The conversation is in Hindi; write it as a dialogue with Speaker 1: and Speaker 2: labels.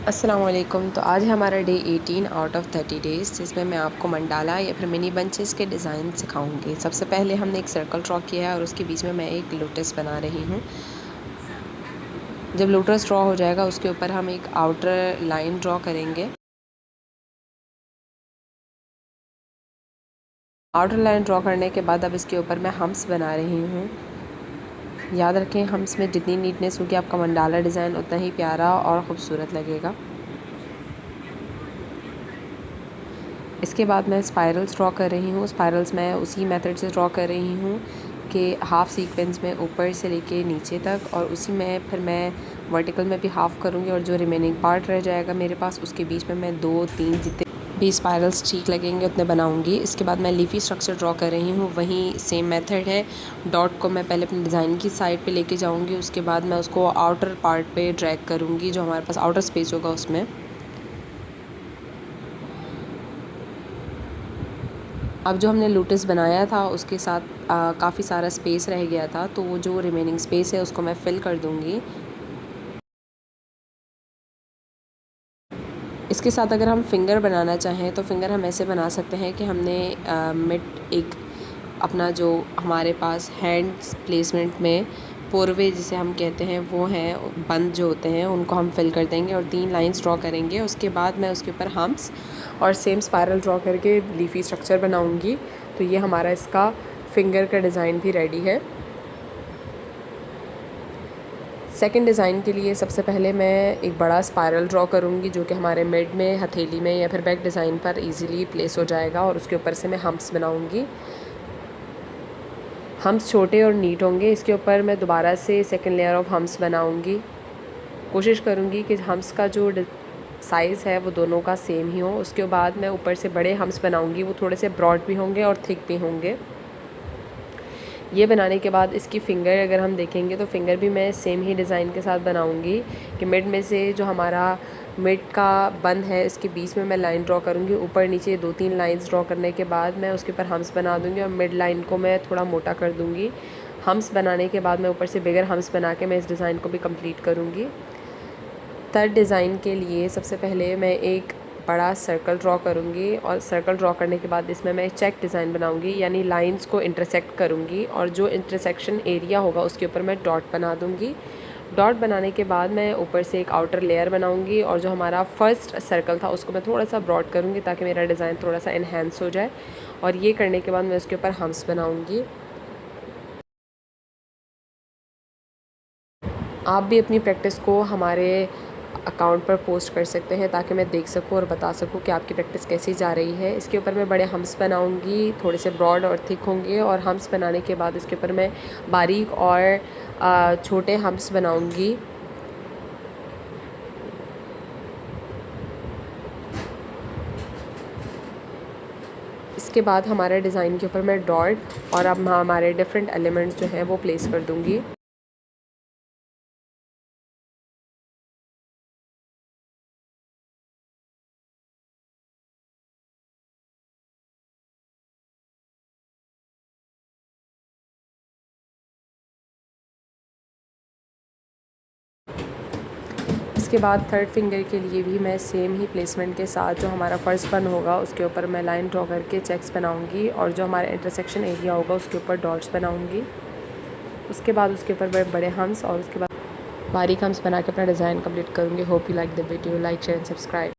Speaker 1: अस्सलाम वालेकुम। तो आज है हमारा डे 18 आउट ऑफ 30 डेज़, जिसमें मैं आपको मंडाला या फिर मिनी बंचेस के डिज़ाइन सिखाऊंगी। सबसे पहले हमने एक सर्कल ड्रॉ किया है और उसके बीच में मैं एक लोटस बना रही हूँ। जब लोटस ड्रॉ हो जाएगा उसके ऊपर हम एक आउटर लाइन ड्रॉ करेंगे। आउटर लाइन ड्रॉ करने के बाद अब इसके ऊपर मैं हम्स बना रही हूँ। याद रखें, हम्स में जितनी नीटनेस होगी आपका मंडाला डिज़ाइन उतना ही प्यारा और ख़ूबसूरत लगेगा। इसके बाद मैं स्पाइरल्स ड्रॉ कर रही हूँ। स्पाइरल्स मैं उसी मेथड से ड्रॉ कर रही हूँ कि हाफ़ सीक्वेंस में ऊपर से लेके नीचे तक, और उसी में फिर मैं वर्टिकल में भी हाफ़ करूँगी और जो रिमेनिंग पार्ट रह जाएगा मेरे पास उसके बीच में मैं 2-3 जितने भी स्पाइरल्स ठीक लगेंगे उतने बनाऊँगी। इसके बाद मैं लीफी स्ट्रक्चर ड्रॉ कर रही हूँ। वहीं सेम मेथड है। डॉट को मैं पहले अपने डिज़ाइन की साइड पे लेके जाऊँगी, उसके बाद मैं उसको आउटर पार्ट पे ड्रैग करूँगी जो हमारे पास आउटर स्पेस होगा उसमें। अब जो हमने लोटस बनाया था उसके साथ काफ़ी सारा स्पेस रह गया था, तो वो जो रिमेनिंग स्पेस है उसको मैं फ़िल कर दूँगी। इसके साथ अगर हम फिंगर बनाना चाहें तो फिंगर हम ऐसे बना सकते हैं कि हमने मिड एक अपना जो हमारे पास हैंड्स प्लेसमेंट में पोरवे जिसे हम कहते हैं वो हैं बंद जो होते हैं उनको हम फिल कर देंगे और 3 लाइंस ड्रॉ करेंगे। उसके बाद मैं उसके ऊपर हम्स और सेम स्पाइरल ड्रॉ करके लीफी स्ट्रक्चर बनाऊंगी। तो ये हमारा इसका फिंगर का डिज़ाइन भी रेडी है। सेकंड डिज़ाइन के लिए सबसे पहले मैं एक बड़ा स्पाइरल ड्रॉ करूँगी जो कि हमारे मिड में, हथेली में या फिर बैक डिज़ाइन पर इजीली प्लेस हो जाएगा, और उसके ऊपर से मैं हम्स बनाऊँगी। हम्स छोटे और नीट होंगे। इसके ऊपर मैं दोबारा से सेकंड लेयर ऑफ हम्स बनाऊँगी। कोशिश करूँगी कि हम्स का जो साइज़ है वो दोनों का सेम ही हो। उसके बाद मैं ऊपर से बड़े हम्स बनाऊँगी, वो थोड़े से ब्रॉड भी होंगे और थिक भी होंगे। ये बनाने के बाद इसकी फ़िंगर अगर हम देखेंगे तो फ़िंगर भी मैं सेम ही डिज़ाइन के साथ बनाऊंगी कि मिड में से जो हमारा मिड का बंद है इसके बीच में मैं लाइन ड्रॉ करूंगी। ऊपर नीचे 2-3 लाइंस ड्रॉ करने के बाद मैं उसके ऊपर हम्स बना दूंगी और मिड लाइन को मैं थोड़ा मोटा कर दूंगी। हम्स बनाने के बाद मैं ऊपर से बिगर हम्स बना के मैं इस डिज़ाइन को भी कंप्लीट करूँगी। थर्ड डिज़ाइन के लिए सबसे पहले मैं एक बड़ा सर्कल ड्रॉ करूँगी और सर्कल ड्रॉ करने के बाद इसमें मैं चेक डिज़ाइन बनाऊँगी, यानी लाइंस को इंटरसेक्ट करूँगी और जो इंटरसेक्शन एरिया होगा उसके ऊपर मैं डॉट बना दूँगी। डॉट बनाने के बाद मैं ऊपर से एक आउटर लेयर बनाऊँगी और जो हमारा फर्स्ट सर्कल था उसको मैं थोड़ा सा ब्रॉड करूँगी ताकि मेरा डिज़ाइन थोड़ा सा इन्हेंस हो जाए, और ये करने के बाद मैं उसके ऊपर हम्स बनाऊँगी। आप भी अपनी प्रैक्टिस को हमारे अकाउंट पर पोस्ट कर सकते हैं ताकि मैं देख सकूं और बता सकूं कि आपकी प्रैक्टिस कैसी जा रही है। इसके ऊपर मैं बड़े हम्स बनाऊंगी, थोड़े से ब्रॉड और थिक होंगे, और हम्स बनाने के बाद इसके ऊपर मैं बारीक और छोटे हम्स बनाऊंगी। इसके बाद हमारे डिज़ाइन के ऊपर मैं डॉट और अब हमारे डिफरेंट एलिमेंट्स जो हैं वो प्लेस कर दूँगी। इसके बाद थर्ड फिंगर के लिए भी मैं सेम ही प्लेसमेंट के साथ जो हमारा फर्स्ट बन होगा उसके ऊपर मैं लाइन ड्रॉ करके चेक्स बनाऊंगी और जो हमारा इंटरसेक्शन एरिया होगा उसके ऊपर डॉट्स बनाऊंगी। उसके बाद उसके ऊपर बड़े हम्स और उसके बाद बारीक हम्स बना के अपना डिज़ाइन कंप्लीट करूँगी। Hope you like the video, like share and subscribe.